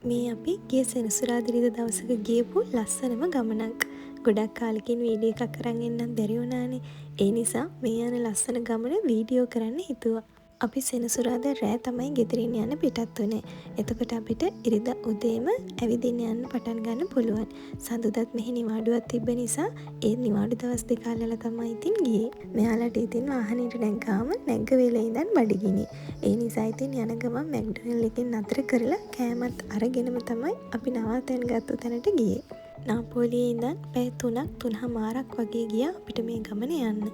මේ අපි ගිය සෙනසුරාදා දවසක ගියපු ලස්සනම ගමනක්. ගොඩක් කාලෙකින් වීඩියෝ එකක් අරන් එන්නත් බැරි වුණානේ. ඒ නිසා මේ යන ලස්සන ගමන වීඩියෝ කරන්න හිතුවා. අපි සෙනසුරාදා රෑ තමයි ගෙදරින් යන්න පිටත් වුණේ. එතකොට අපිට ඉරිදා උදේම ඇවිදින්න යන්න පටන් ගන්න පුළුවන්. සඳුදාත් මෙහි නිවාඩුවක් තිබ්බ නිසා ඒ නිවාඩු දවස් දෙක අල්ලලා තමයි ඉතින් ගියේ. මෙයාලට ඉතින් වාහනේට නැග්ගාම නැග්ග වෙලේ ඉඳන් බඩගිනි. ඒ නිසා ඉතින් යන ගමන් මැක්ඩොනල්ඩ් එකෙන් නතර කරලා කෑමත් අරගෙනම තමයි අපි නවාතැන් ගත්ත තැනට ගියේ. නාපෝලියේ ඉඳන් පැය 3:00ක් වගේ ගියා අපිට මේ ගමන යන්න.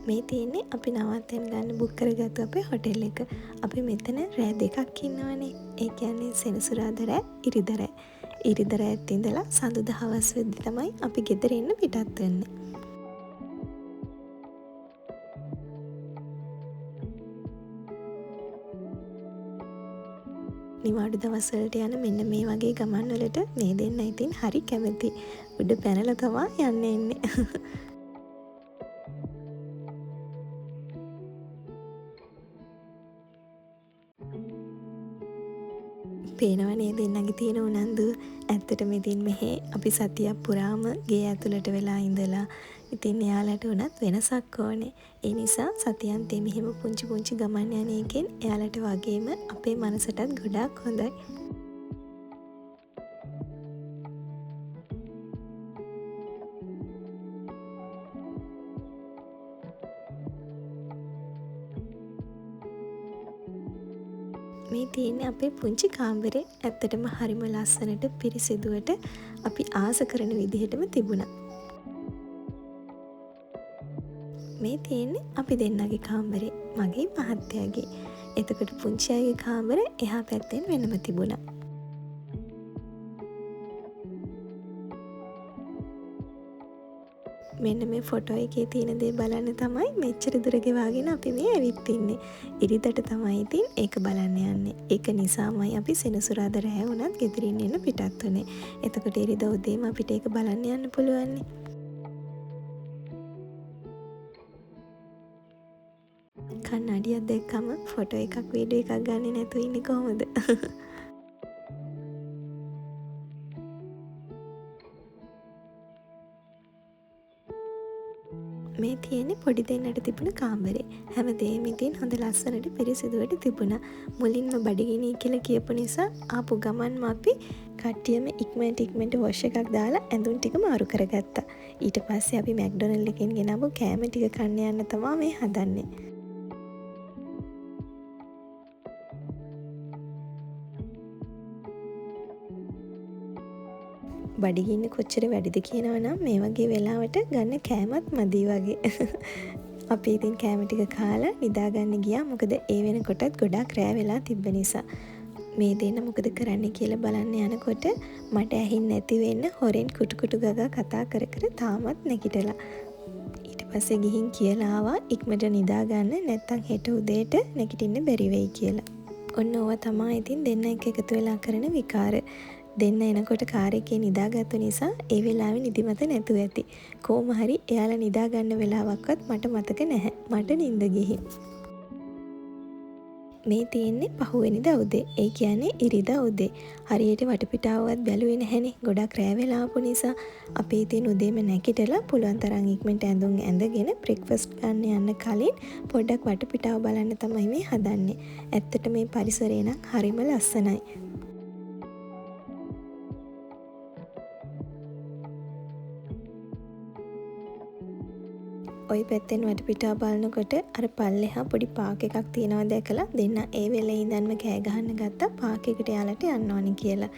මේ තියෙන්නේ අපි නවාතැන් ගන්න බුක් කරගත්තු අපේ හොටෙල් එක. අපි මෙතන රෑ 2ක් ඉන්නවනේ. ඒ කියන්නේ සෙනසුරාදා රෑ ඉරිදා රෑ. ඉරිදා රෑත් ඉඳලා සඳුදා හවස වෙද්දි තමයි අපි ගෙදර එන්න පිටත් වෙන්නේ. නිවාඩු දවස් වලට යන මෙන්න මේ වගේ ගමන් වලට මේ දෙන්න ඉතින් හරි කැමති. උඩ පැනලා තමයි යන්නේ. පේනව නේද දෙන්නගේ තියෙන උනන්දුව. ඇත්තටම ඉතින් මෙහි අපි සතියක් පුරාම ගේ ඇතුළට වෙලා ඉඳලා ඉතින් එයාලට උනත් වෙනසක් ඕනේ. ඒ නිසා සතියන්තේ මෙහෙම පුංචි ගමන් යන එකෙන් එයාලට වගේම අපේ මනසටත් ගොඩාක් හොඳයි. මේ තියෙන්නේ අපේ පුංචි කාමරේ. ඇත්තටම හරිම ලස්සනට පිරිසිදුවට අපි ආස කරන විදිහටම තිබුණා. මේ තියෙන්නේ අපි දෙන්නගේ කාමරේ. මගේ මහත්තයාගේ. එතකොට පුංචි අයගේ කාමර එහා පැත්තෙන් වෙනම තිබුණා. මෙන්න මේ ෆොටෝ එකේ තියෙන දේ බලන්න තමයි මෙච්චර දුර ගෙවාගෙන අපි මේ ඇවිත් ඉන්නේ. ඉරිදට තමයි ඉතින් ඒක බලන්න යන්නේ. ඒක නිසාමයි අපි සෙනසුරාදා රෑ වුණත් ගෙදරින් එන්න පිටත් වුණේ. එතකොට ඉරිදා උදේම අපිට ඒක බලන්න යන්න පුළුවන් නේ. කන්නඩියක් දැක්කම ෆොටෝ එකක් වීඩියෝ එකක් ගන්නේ නැතුව ඉන්නේ කොහොමද? මේ තියෙන්නේ පොඩි දෙන්නට තිබුණ කාමරේ. හැමදේම ඉතින් හොඳ ලස්සනට පිරිසිදුවට තිබුණා. මුලින්ම බඩගිනි කියලා කියපු නිසා ආපු ගමන්ම අපි කට්ටියම ඉක්මනට වොෂ් එකක් දාලා ඇඳුම් ටික මාරු කරගත්තා. ඊට පස්සේ අපි මැක්ඩොනල්ඩ් එකෙන් ගෙනාවු කෑම ටික කන්න යන්න තමයි මේ හදන්නේ. බඩගින්න කොච්චර වැඩිද කියනවනම් මේ වගේ වෙලාවට ගන්න කෑමත් මදි වගේ. අපි ඉතින් කෑම ටික කාලා නිදාගන්න ගියා. මොකද ඒ වෙනකොටත් ගොඩාක් රෑ වෙලා තිබ්බ නිසා. මේ දෙන්න මොකද කරන්න කියලා බලන්න යනකොට මට ඇහින් නැති වෙන්න හොරෙන් කුටු ගගා කතා කර තාමත් නැගිටලා. ඊට පස්සේ ගිහින් කියලා ආවා ඉක්මනට නිදාගන්න නැත්තම් හෙට උදේට නැගිටින්න බැරි වෙයි කියලා. ඔන්න ඕවා තමයි ඉතින් දෙන්න එක එකතු වෙලා කරන විකාර. දෙන්න එනකොට කාර් එකේ නිදාගත්තු නිසා ඒ වෙලාවේ නිදිමත නැතුව ඇති. කොහොම හරි එයාලා නිදාගන්න වෙලාවක්වත් මට මතක නැහැ. මට නිින්ද ගිහින්. මේ තියෙන්නේ පහුවෙනිදා උදේ. ඒ කියන්නේ ඉරිදා උදේ. හරියට වටපිටාවවත් බැලුවේ නැහැනේ. ගොඩක් රෑ වෙලා ආපු නිසා අපි ඉතින් උදේම නැගිටලා පුළුවන් තරම් ඉක්මනට ඇඳුම් ඇඳගෙන බ්‍රෙක්ෆාස්ට් ගන්න යන්න කලින් පොඩ්ඩක් වටපිටාව බලන්න තමයි මේ හදන්නේ. ඇත්තට මේ පරිසරය නම් හරිම ලස්සනයි. ඔය පැත්තෙන් වටපිටාව බලනකොට අර පල්ලෙහා පොඩි පාක් එකක් තියෙනවා දැකලා දෙන්න ඒ වෙලේ ඉඳන්ම කෑ ගහන්න ගත්තා පාක් එකට යාලට යන්න ඕනි කියලා.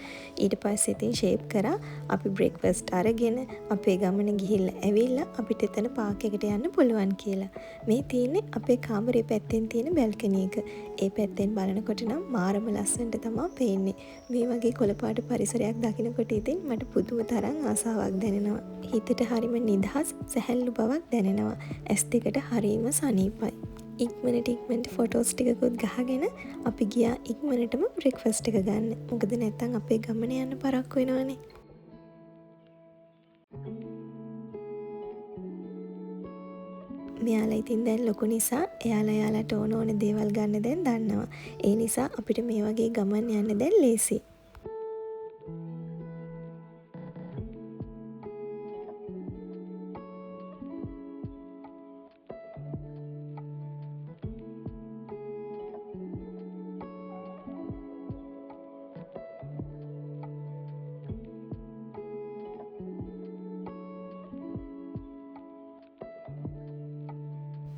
ඊට පස්සේ ඉතින් ෂේප් කරා අපි බ්‍රෙක්ෆාස්ට් අරගෙන අපේ ගමන ගිහිල්ලා ඇවිල්ලා අපිට එතන පාක් එකට යන්න පුළුවන් කියලා. මේ තියෙන්නේ අපේ කාමරේ පැත්තෙන් තියෙන බැල්කනි එක. ඒ පැත්තෙන් බලනකොට නම් මාරම ලස්සනට තමයි පේන්නේ. මේ වගේ කොළපාට පරිසරයක් දකිනකොට ඉතින් මට පුදුම තරම් ආසාවක් දැනෙනවා. හිතට හරිම නිදහස් සැහැල්ලු බවක් දැනෙනවා. ඇස් දෙකට හරීම සනීපයි. ඉක්මනට ෆොටෝස් ටිකකුත් ගහගෙන අපි ගියා ඉක්මනටම බ්‍රෙක්ෆාස්ට් එක ගන්න. මොකද නැත්තම් අපේ ගමන යන්න පරක්කු වෙනවනේ. මෙයාලා ඉතින් දැන් ලොකු නිසා එයාලාට ඕන දේවල් ගන්න දැන් දන්නවා. ඒ නිසා අපිට මේ වගේ ගමන් යන්න දැන් ලේසි.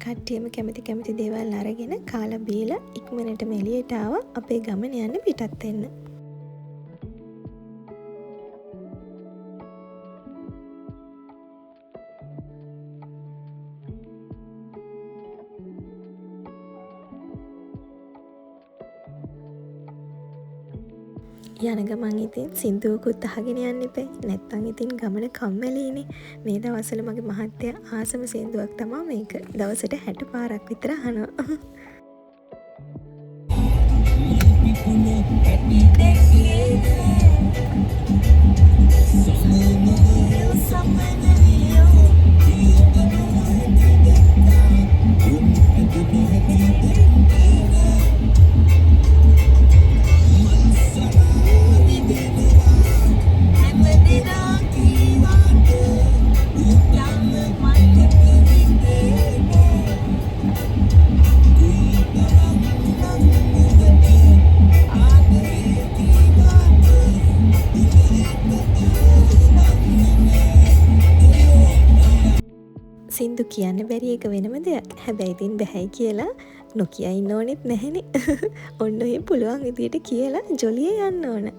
කට්ටියම කැමති දේවල් අරගෙන කාලා බීලා ඉක්මනටම එළියට ආවා අපේ ගමන යන්න පිටත් වෙන්න. යන ගමන් ඉතින් සින්දුවකුත් අහගෙන යන්න එපා. නැත්තම් ඉතින් ගමන කම්මැලිනේ. මේ දවස්වල මගේ මහත්තයා ආසම සින්දුවක් තමයි මේක. දවසට 60 පාරක් විතර අහනවා. සින්දු කියන්න බැරි එක වෙනම දෙයක්. හැබැයි ඉතින් බැහැයි කියලා නොකිය ඉන්න ඕනෙත් නැහැනේ. ඔන්න ඔය පුළුවන් විදියට කියලා ජොලිය යන්න ඕන.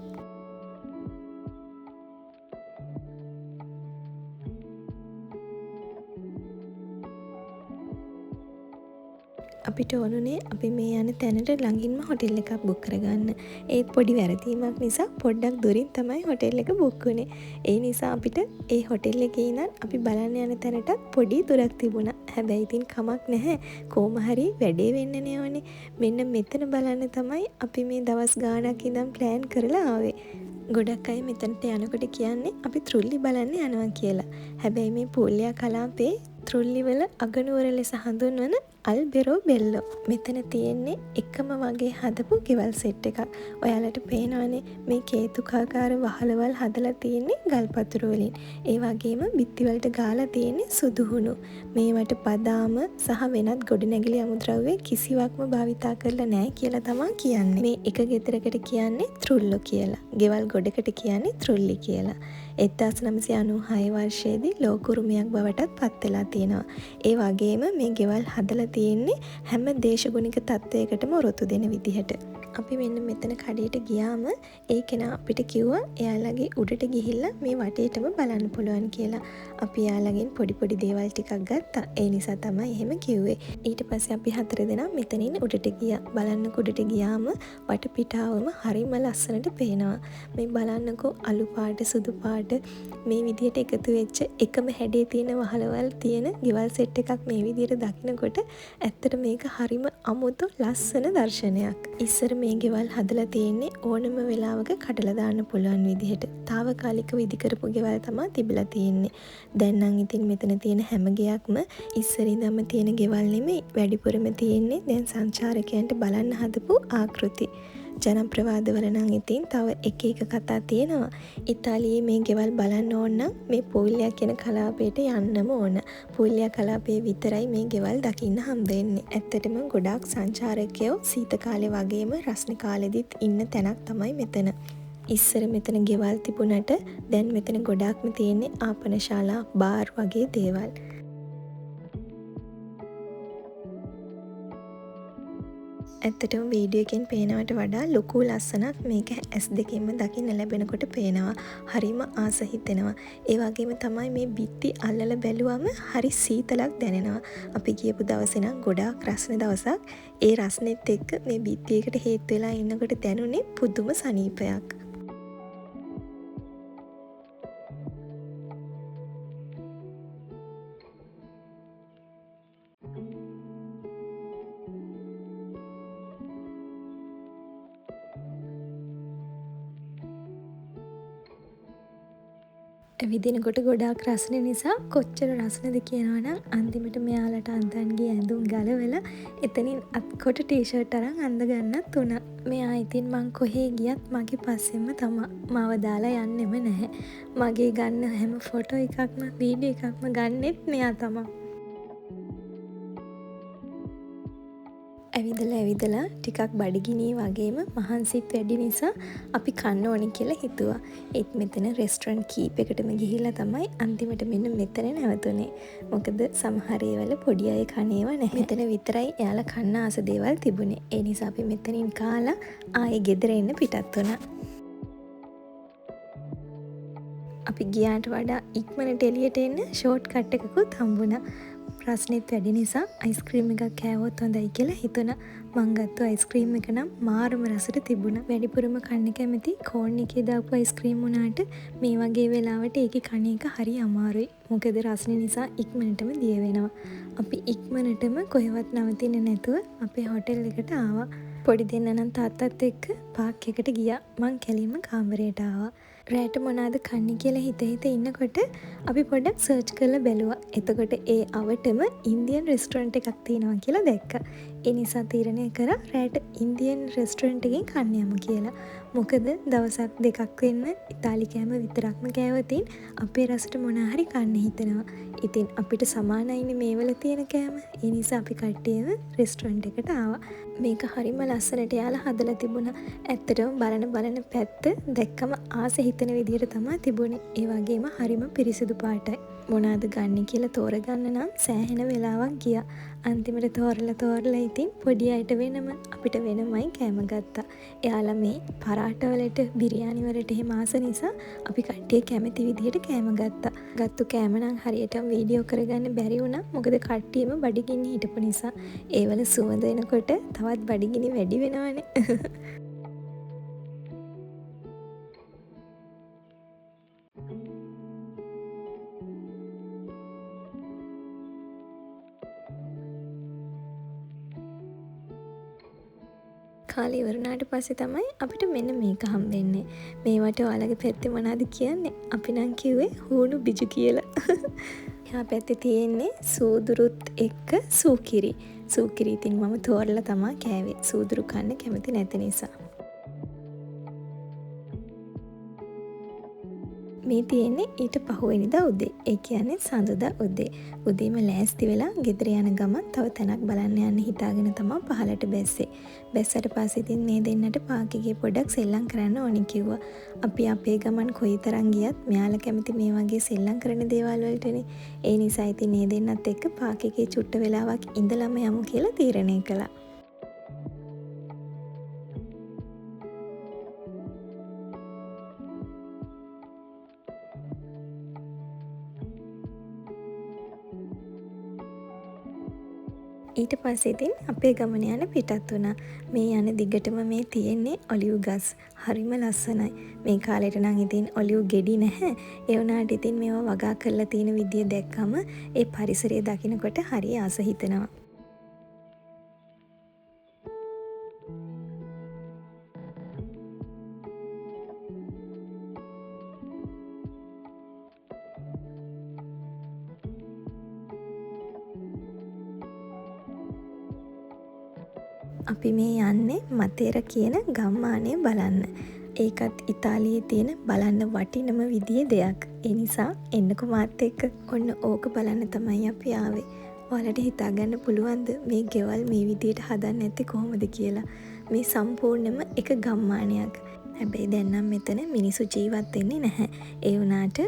අපිට ඕනුනේ අපි මේ යන තැනට ළඟින්ම හොටෙල් එකක් බුක් කරගන්න. ඒත් පොඩි වැරදීමක් නිසා පොඩ්ඩක් දුරින් තමයි හොටෙල් එක බුක් වුනේ. ඒ නිසා අපිට ඒ හොටෙල් එකේ ඉඳන් අපි බලන්න යන තැනටත් පොඩි දුරක් තිබුණා. හැබැයි ඉතින් කමක් නැහැ. කොහොම හරි වැඩේ වෙන්නනේ ඕනේ. මෙන්න මෙතන බලන්න තමයි අපි මේ දවස් ගාණක් ඉඳන් ප්ලෑන් කරලා ආවේ. ගොඩක් අය මෙතනට යනකොට කියන්නේ අපි ත්‍රුල්ලි බලන්න යනවා කියලා. හැබැයි මේ පූල්ලියා කලාපේ ත්‍රුල්ලි වල අගනුවර ලෙස හඳුන්වන අල්බෙරෝ බෙල්ලෝ. මෙතන තියෙන්නේ එකම වගේ හදපු ගෙවල් සෙට් එකක්. ඔයාලට පේනවනේ මේ කේතුකාකාර වහලවල් හදලා තියෙන්නේ ගල් පතුරු වලින්. ඒ වගේම බිත්ති වලට ගාලා තියෙන්නේ සුදුහුණු. මේවට බදාම සහ වෙනත් ගොඩනැගිලි අමුද්‍රව්‍ය කිසිවක්ම භාවිතා කරලා නැහැ කියලා තමයි කියන්නේ. මේ එක ගෙදරකට කියන්නේ ත්‍රුල්ලෝ කියලා. ගෙවල් ගොඩකට කියන්නේ ත්‍රුල්ලි කියලා. 1996 වර්ෂයේදී ලෝකුරුමයක් බවටත් පත් වෙලා තියෙනවා. ඒ වගේම මේ ගෙවල් හදලා තියෙන්නේ හැම දේශගුණික තත්වයකටම ඔරොත්තු දෙන විදිහට. අපි මෙන්න මෙතන කඩේට ගියාම ඒ කෙනා අපිට කිව්වා එයාලගේ උඩට ගිහිල්ලා මේ වටේටම බලන්න පුළුවන් කියලා. අපි එයාලගෙන් පොඩි දේවල් ටිකක් ගත්තා. ඒ නිසා තමයි එහෙම කිව්වේ. ඊට පස්සේ අපි 4 දෙනා මෙතනින් උඩට ගියා. බලන්න උඩට ගියාම වටපිටාවම හරිම ලස්සනට පේනවා. මේ බලන්නකෝ අලු පාට සුදු පාට මේ විදිහට එකතු වෙච්ච එකම හැඩේ තියෙන වහලවල් තියෙන ගෙවල් සෙට් එකක් මේ විදිහට දකිනකොට ඇත්තට මේක හරිම අමුතු ලස්සන දර්ශනයක්. ඉස්සර මේ ගෙවල් හදලා තියෙන්නේ ඕනම වෙලාවක කඩලා දාන්න පුළුවන් විදිහට. తాවකාලිකව ඉදි කරපු ගෙවල් තමයි තිබිලා තියෙන්නේ. දැන් නම් ඉතින් මෙතන තියෙන හැම ගෙයක්ම ඉස්සර ඉඳන්ම තියෙන ගෙවල් නෙමෙයි. වැඩිපුරම තියෙන්නේ දැන් සංචාරකයන්ට බලන්න හදපු ආකෘති. ජනප්‍රවාදවල නම් ඉතින් තව එක කතා තියෙනවා. ඉතාලියේ මේ ගෙවල් බලන්න ඕන නම් මේ පූල්ලියා කියන කලාපයට යන්නම ඕන. පූල්ලියා කලාපයේ විතරයි මේ ගෙවල් දකින්න හම්බ වෙන්නේ. ඇත්තටම ගොඩාක් සංචාරකයෝ සීත කාලේ වගේම රස්නේ කාලෙදිත් ඉන්න තැනක් තමයි මෙතන. ඉස්සර මෙතන ගෙවල් තිබුණට දැන් මෙතන ගොඩාක්ම තියෙන්නේ ආපනශාලා, බාර් වගේ දේවල්. ඇත්තටම වීඩියෝ එකෙන් පේනවට වඩා ලොකු ලස්සනක් මේක S2කින්ම දකින්න ලැබෙනකොට පේනවා. හරිම ආස හිතෙනවා. ඒ වගේම තමයි මේ බිත්ති අල්ලලා බැලුවම හරි සීතලක් දැනෙනවා. අපි ගියපු දවසේ නම් ගොඩාක් රස්නේ දවසක්. ඒ රස්නෙත් එක්ක මේ බිත්තියකට හේතු වෙලා ඉන්නකොට දැනුනේ පුදුම සනීපයක්. විදිනකොට ගොඩාක් රස්න නිසා කොච්චර රස්නද කියනවනම් අන්තිමට මෙයාලට අන්තන්ගේ ඇඳුම් ගලවලා එතනින් අත්කොට ටීෂර්ට් අරන් අඳ ගන්නත් උනා. මෙයා ඉතින් මං කොහේ ගියත් මගේ පස්සෙන්ම තමා. මාව දාලා යන්නෙම නැහැ. මගේ ගන්න හැම ෆොටෝ එකක්ම වීඩියෝ එකක්ම ගන්නෙත් මෙයා තමා. ඇවිදලා ටිකක් බඩගිනි වගේම මහන්සිත් වැඩි නිසා අපි කන්න ඕනි කියලා හිතුවා. ඒත් මෙතන රෙස්ටරන්ට් කීපයකටම ගිහිල්ලා තමයි අන්තිමට මෙන්න මෙතන නැවතුනේ. මොකද සමහර ඒවල පොඩි අය කනේව නැහැ. මෙතන විතරයි එයාලා කන්න ආස දේවල් තිබුණේ. ඒ නිසා අපි මෙතනින් කාලා ආයේ ගෙදර එන්න පිටත් වුණා. අපි ගියාට වඩා ඉක්මනට එළියට එන්න ෂෝට් කට් එකකුත් හම්බුණා. ප්‍රශ්නෙත් වැඩි නිසා අයිස්ක්‍රීම් එකක් කෑවොත් හොඳයි කියලා හිතුණා. මං ගත්ත අයිස්ක්‍රීම් එක නම් මාරම රසට තිබුණා. වැඩිපුරම කන්න කැමති කෝන් එකේ දාපු අයිස්ක්‍රීම් වුණාට මේ වගේ වෙලාවට ඒකේ කන එක හරි අමාරුයි. මොකද රස්නේ නිසා ඉක්මනටම දිය වෙනවා. අපි ඉක්මනටම කොහෙවත් නවතින්නේ නැතුව අපේ හොටෙල් එකට ආවා. පොඩි දෙන්නා නම් තාත්තත් එක්ක පාක් එකට ගියා. මං කෙලින්ම කාමරයට ආවා. රෑට මොනාද කන්නේ කියලා හිත ඉන්නකොට අපි පොඩ්ඩක් සර්ච් කරලා බැලුවා. එතකොට ඒ අවටම ඉන්දියන් රෙස්ටොරන්ට් එකක් තියෙනවා කියලා දැක්කා. ඒ නිසා තීරණය කරා රෑට ඉන්දියන් රෙස්ටොරන්ට් එකකින් කන්න යමු කියලා. මොකද දවසක් දෙකක් වෙන්න ඉතාලි කෑම විතරක්ම කෑවතින් අපේ රසට මොනා හරි කන්න හිතෙනවා. ඉතින් අපිට සමානයිනේ මේවල තියෙන කෑම. ඒ නිසා අපි කට්ටියම රෙස්ටොරන්ට් එකට ආවා. මේක හරිම ලස්සනට යාලා හදලා තිබුණා. ඇත්තටම බලන පැත්ත දැක්කම ආස හිතෙන විදිහට තමයි තිබුණේ. ඒ වගේම හරිම පිරිසිදු පාටයි. මොනවාද ගන්න කියලා තෝරගන්න නම් සෑහෙන වෙලාවක් ගියා. අන්තිමට තෝරලා ඉතින් පොඩි අයට වෙනම අපිට වෙනමයි කෑම ගත්තා. එයාලා මේ පරාට වලට බිරියානි වලට එහෙම ආස නිසා අපි කට්ටිය කැමති විදිහට කෑම ගත්තා. ගත්තු කෑම නම් හරියටම වීඩියෝ කරගන්න බැරි වුණා. මොකද කට්ටියම බඩගින්න හිටපු නිසා. ඒවල සුවඳ එනකොට තවත් බඩගිනි වැඩි වෙනවනේ. කාලේ ඉවරනාට පස්සේ තමයි අපිට මෙන්න මේක හම්බෙන්නේ. මේවට ඔයාලගේ පැත්තේ මොනවද කියන්නේ? අපි නම් කිව්වේ හූණු බිජු කියලා. එහා පැත්තේ තියෙන්නේ සූදුරුත් එක්ක සූකිරි. සූකිරි ඉතින් මම තෝරලා තමයි කෑවේ. සූදුරු කන්න කැමති නැති නිසා. මේ තියෙන්නේ ඊට පහුවෙනිදා උදේ. ඒ කියන්නේ සඳුදා උදේ. උදේම ලෑස්ති වෙලා ගෙදර යන ගමන් තව තැනක් බලන්න යන්න හිතාගෙන තමයි පහලට බැස්සේ. බැස්සට පස්සේ ඉතින් මේ දෙන්නට පාක් එකේ පොඩ්ඩක් සෙල්ලම් කරන්න ඕනි කිව්වා. අපි අපේ ගමන් කොයිතරම් ගියත් මෙයාලා කැමති මේ වගේ සෙල්ලම් කරන දේවල් වලටනේ. ඒ නිසා ඉතින් මේ දෙන්නත් එක්ක පාක් එකේ චුට්ට වෙලාවක් ඉඳලම යමු කියලා තීරණය කළා. ඊට පස්සේ ඉතින් අපේ ගමන යන පිටත් වුණා. මේ යන දිගටම මේ තියෙන්නේ ඔලිව් ගස්. හරිම ලස්සනයි. මේ කාලේට නම් ඉතින් ඔලිව් ගෙඩි නැහැ. ඒ වුණාට ඉතින් මේවා වගා කරලා තියෙන විදිය දැක්කම ඒ පරිසරය දකිනකොට හරි ආස හිතෙනවා. අපි මේ යන්නේ මතේර කියන ගම්මානය බලන්න. ඒකත් ඉතාලියේ තියෙන බලන්න වටිනම විදියේ දෙයක්. ඒ නිසා එන්නකො මාත් එක්ක. ඔන්න ඕක බලන්න තමයි අපි ආවේ. ඔයාලට හිතාගන්න පුළුවන්ද මේ ගෙවල් මේ විදියට හදන්න නැත්තේ කොහොමද කියලා? මේ සම්පූර්ණයෙන්ම එක ගම්මානයක්. හැබැයි දැන් නම් මෙතන මිනිස්සු ජීවත් වෙන්නේ නැහැ. ඒ වුණාට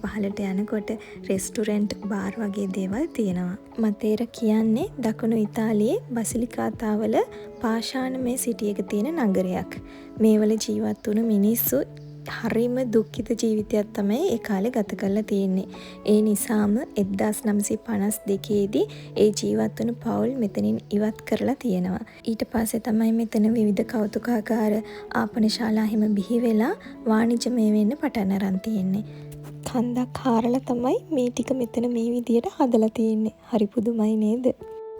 පහලට යනකොට රෙස්ටොරන්ට් බාර් වගේ දේවල් තියෙනවා. මතේර කියන්නේ දකුණු ඉතාලියේ බසිලිකාතාවල පාෂාණමය සිටි එක තියෙන නගරයක්. මේවල ජීවත් වුණු මිනිස්සු හරිම දුක්ඛිත ජීවිතයක් තමයි ඒ කාලේ ගත කරලා තියෙන්නේ. ඒ නිසාම 1952 දී ඒ ජීවත් වුණු පවුල් මෙතනින් ඉවත් කරලා තියෙනවා. ඊට පස්සේ තමයි මෙතන විවිධ කෞතුකාගාර ආපනශාලා හිම බිහි වෙලා වාණිජමය වෙන්න පටන් අරන් තියෙන්නේ. කන්දක් හාරලා තමයි මේ ටික මෙතන මේ විදියට හදලා තියෙන්නේ. හරි පුදුමයි නේද?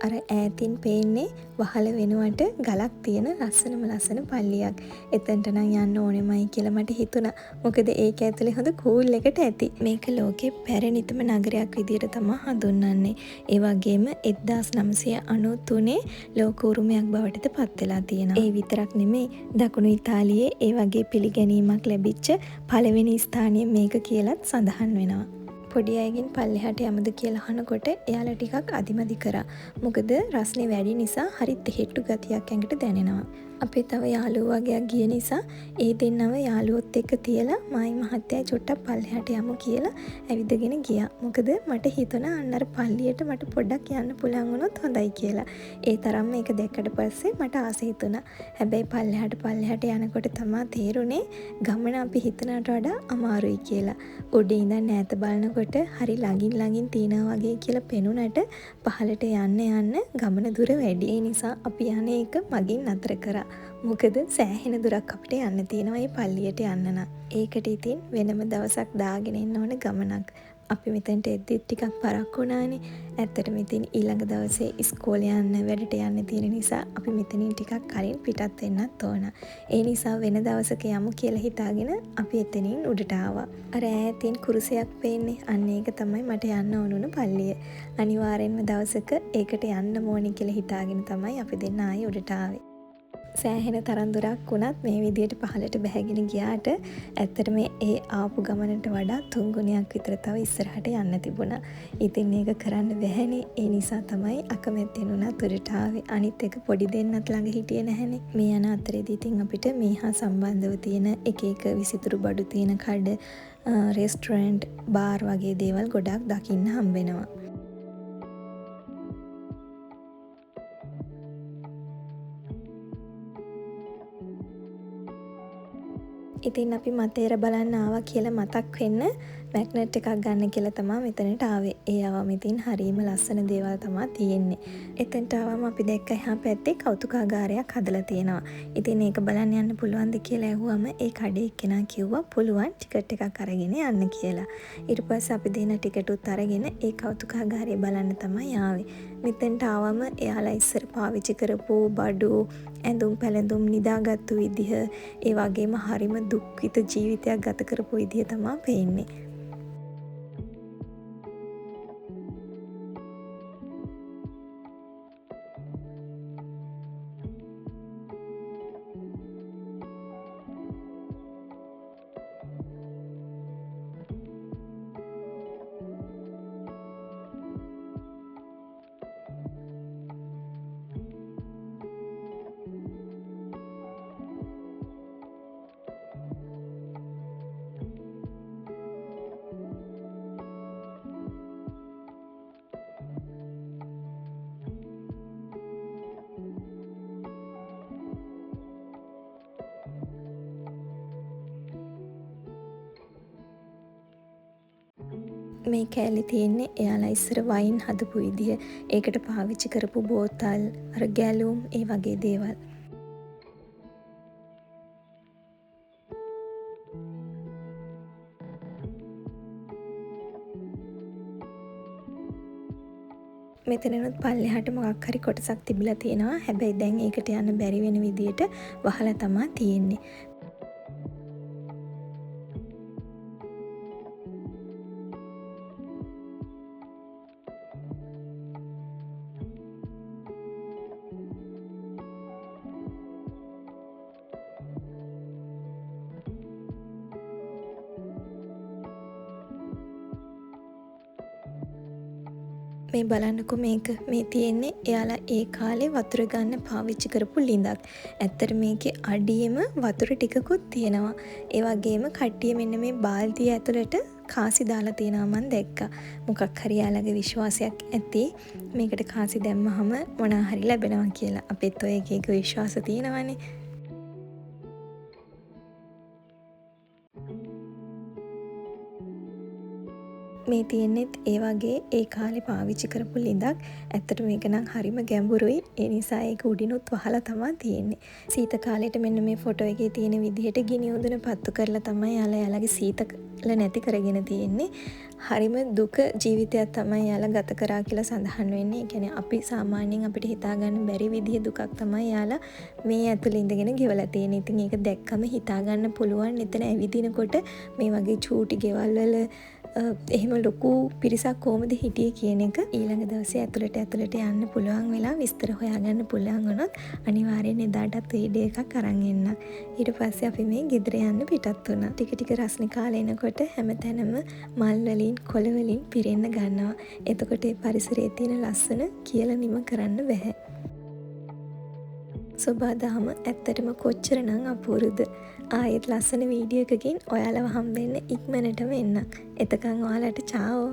අර ඈතින් පේන්නේ වහල වෙනුවට ගලක් තියෙන ලස්සන පල්ලියක්. එතනට නම් යන්න ඕනෙමයි කියලා මට හිතුණා. මොකද ඒක ඇතුලේ හොඳ කූල් එකට ඇති. මේක ලෝකේ පැරණිතම නගරයක් විදියට තමයි හඳුන්වන්නේ. ඒ වගේම 1993 ලෝක උරුමයක් බවට පත් වෙලා තියෙනවා. ඒ විතරක් නෙමෙයි දකුණු ඉතාලියේ ඒ වගේ පිළිගැනීමක් ලැබිච්ච පළවෙනි ස්ථානය මේක කියලාත් සඳහන් වෙනවා. පොඩි අයගෙන් පල්ලෙහාට යමුද කියලා අහනකොට එයාලා ටිකක් අදිමදි කරා. මොකද රස්නේ වැඩි නිසා හරි තෙහෙට්ටු ගතියක් ඇඟට දැනෙනවා. අපේ තව යාළුවෝ වගේක් ගිය නිසා ඒ දෙන්නව යාළුවොත් එක්ක තියලා මායි මහත්තයයි චුට්ටක් පල්ලෙහාට යමු කියලා ඇවිදගෙන ගියා. මොකද මට හිතුණා අන්න අර පල්ලියට මට පොඩ්ඩක් යන්න පුළුවන් වුණොත් හොඳයි කියලා. ඒ තරම්ම ඒක දැක්කට පස්සේ මට ආස හිතුණා. හැබැයි පල්ලෙහාට යනකොට තමයි තේරුනේ ගමන අපි හිතනට වඩා අමාරුයි කියලා. උඩේ ඉඳන් ඈත බලනකොට හරි ළඟින් තියෙනවා වගේ කියලා පෙනුනට පහළට යන්න ගමන දුර වැඩි. ඒ නිසා අපි යන්නේ එක මගින් නතර කරා. මොකද සෑහෙන දුරක් අපිට යන්න තියෙනවා මේ පල්ලියට යන්න නම්. ඒකට ඉතින් වෙනම දවසක් දාගෙන ඉන්න ඕන ගමනක්. අපි මෙතනට එද්දිත් ටිකක් පරක්කු වුණානේ. ඇත්තටම ඉතින් ඊළඟ දවසේ ඉස්කෝලේ යන්න වැඩට යන්න තියෙන නිසා අපි මෙතනින් ටිකක් කලින් පිටත් වෙන්නත් ඕන. ඒ නිසා වෙන දවසක යමු කියලා හිතාගෙන අපි එතනින් උඩට ආවා. අර ඈතින් කුරුසයක් පේන්නේ. අන්න ඒක තමයි මට යන්න ඕනුන පල්ලිය. අනිවාර්යෙන්ම දවසක ඒකට යන්න ඕනේ කියලා හිතාගෙන තමයි අපි දෙන්න ආයේ උඩට ආවේ. සෑහෙන තරම් දුරක් වුණත් මේ විදියට පහළට බැහැගෙන ගියාට ඇත්තටම ඒ ආපු ගමනට වඩා 3 ගුණයක් විතර තව ඉස්සරහට යන්න තිබුණා. ඉතින් ඒක කරන්න බැහැනේ. ඒ නිසා තමයි අකමැත්තෙන් උනත් උඩට ආවේ. අනිත් එක පොඩි දෙන්නත් ළඟ හිටියේ නැහැනේ. මේ යන අතරේදී ඉතින් අපිට මේ හා සම්බන්ධව තියෙන එක විසිතුරු බඩු තියෙන කඩ, රෙස්ටොරන්ට්, බාර් වගේ දේවල් ගොඩක් දකින්න හම්බ වෙනවා. ඉතින් අපි මතේර බලන්න ආවා කියලා මතක් වෙන්න මැග්නට් එකක් ගන්න කියලා තමයි මෙතනට ආවේ. ඒ ආවම ඉතින් හරියම ලස්සන දේවල් තමයි තියෙන්නේ. එතනට ආවම අපි දැක්ක එහා පැත්තේ කෞතුකාගාරයක් හදලා තියෙනවා. ඉතින් ඒක බලන්න යන්න පුළුවන්ද කියලා ඇහුවම ඒ කඩේ එක්කෙනා කිව්වා පුළුවන් ටිකට් එකක් අරගෙන යන්න කියලා. ඊට පස්සේ අපි දෙන ටිකට් උත් අරගෙන ඒ කෞතුකාගාරය බලන්න තමයි ආවේ. මෙතනට ආවම එයාලා ඉස්සර පාවිච්චි කරපු බඩු, ඇඳුම් පැළඳුම් නිදාගත්තු විදිහ, ඒ වගේම හරිම දුක්ඛිත ජීවිතයක් ගත කරපු විදිහ තමයි පේන්නේ. මේ කෑලි තියෙන්නේ එයාලා ඉස්සර වයින් හදපු විදිහ. ඒකට පාවිච්චි කරපු බෝතල්, අර ගැලුම්, ඒ වගේ දේවල්. මෙතනනොත් පල්ලෙහාට මොකක් හරි කොටසක් තිබිලා තියෙනවා. හැබැයි දැන් ඒකට යන්න බැරි වෙන විදියට වහලා තමයි තියෙන්නේ. මේ බලන්නකො මේක මේ තියෙන්නේ එයාලා ඒ කාලේ වතුර ගන්න පාවිච්චි කරපු ලිඳක්. ඇත්තට මේකේ අඩියෙම වතුර ටිකකුත් තියෙනවා. ඒ වගේම කට්ටිය මෙන්න මේ බාල්දිය ඇතුළට කාසි දාලා තියෙනවා මම දැක්කා. මොකක් හරි යාළගේ විශ්වාසයක් ඇති මේකට කාසි දැම්මහම මොනා හරි ලැබෙනවා කියලා. අපිත් ඔය එක විශ්වාස තියෙනවානේ. මේ තියෙන්නෙත් ඒ වගේ ඒ කාලේ පාවිච්චි කරපු ලිඳක්. ඇත්තට මේක නම් හරිම ගැඹුරුයි. ඒ නිසා ඒක උඩිනුත් වහලා තමයි තියෙන්නේ. සීත කාලේට මෙන්න මේ ෆොටෝ එකේ තියෙන විදිහට ගිනි උදුන පත්තු කරලා තමයි යාළගේ සීතල නැති කරගෙන තියෙන්නේ. හරිම දුක ජීවිතයක් තමයි යාළා ගත කරා කියලා සඳහන් වෙන්නේ. ඒ කියන්නේ අපි සාමාන්‍යයෙන් අපිට හිතා ගන්න බැරි විදිහේ දුකක් තමයි යාළා මේ ඇතුළේ ඉඳගෙන ගෙවලා තියෙන්නේ. ඉතින් ඒක දැක්කම හිතා ගන්න පුළුවන් එතන ඇවිදිනකොට මේ වගේ චූටි ගෙවල් වල එහෙම ලොකු පිරිසක් කොහොමද හිටියේ කියන එක ඊළඟ දවසේ ඇතුළට යන්න පුළුවන් වෙලා විස්තර හොයාගන්න පුළුවන් වුණොත් අනිවාර්යෙන් එදාටත් වීඩියෝ එකක් අරන් එන්න. ඊට පස්සේ අපි මේ ගෙදර යන්න පිටත් වුණා. ටික ටික රස්නේ කාලේ එනකොට හැමතැනම මල් වලින් කොළ වලින් පිරෙන්න ගන්නවා. එතකොට ඒ පරිසරයේ තියෙන ලස්සන කියලා නිම කරන්න බැහැ. සොබාදහම ඇත්තටම කොච්චරනම් අපූරුද. ආයෙත් ලස්සන වීඩියෝ එකකින් ඔයාලව හම්බෙන්න ඉක්මනටම එන්න. එතකන් ඔයාලට චාෝ.